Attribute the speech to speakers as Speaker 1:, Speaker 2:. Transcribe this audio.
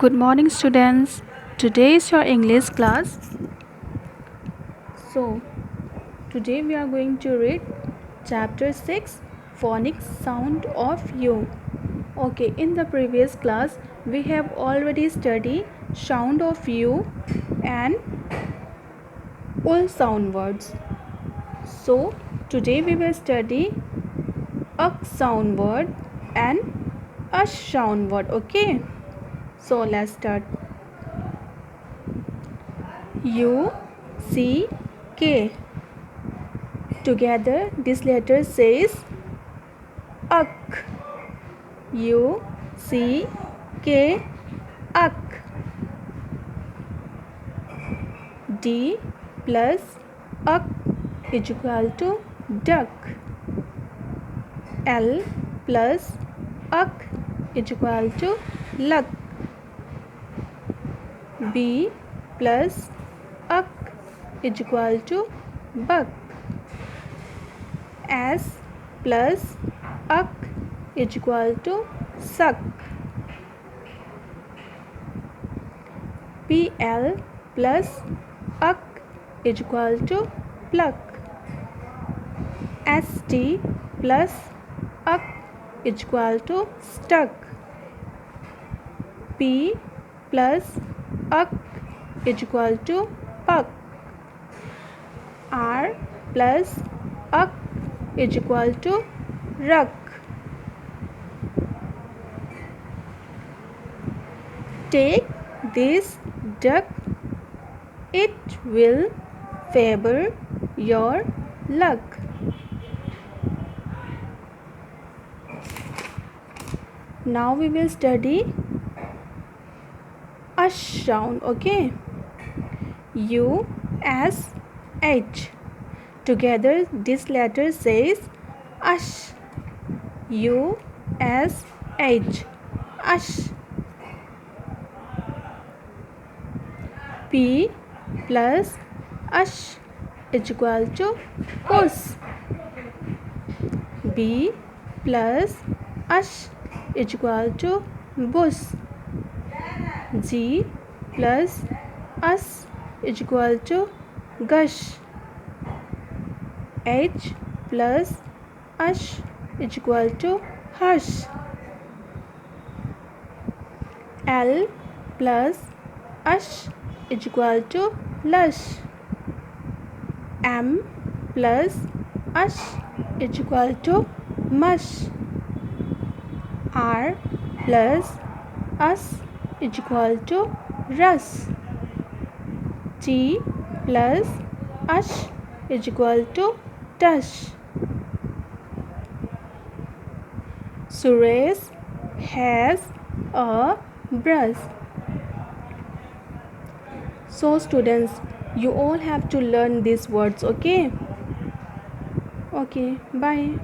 Speaker 1: Good morning, students. Today is your English class. So, today we are going to read chapter 6 Phonics Sound of You. Okay, in the previous class, we have already studied sound of you and all sound words. So, today we will study a sound word and a sound word. Okay, so let's start. U C K. Together this letter says UK. U C K UK. D plus UK is equal to duck. L plus UK is equal to luck. B plus UK is equal to buck. S plus UK is equal to suck. PL plus UK is equal to pluck. ST plus UK is equal to stuck. P plus UK is equal to puck. R plus UK is equal to ruck. Take this duck, it will favor your luck. Now we will study a sound. Okay, U S H. Together this letter says ush. U S H. Ush. P plus ush is equal to puss. B plus ush is equal to bush. G plus us is equal to gush. H plus ush is equal to hush. L plus ush is equal to lush. M plus ush is equal to mush. R plus us is equal to rush. T plus ush is equal to tush. Suresh has a brush. So students, you all have to learn these words. Okay, bye.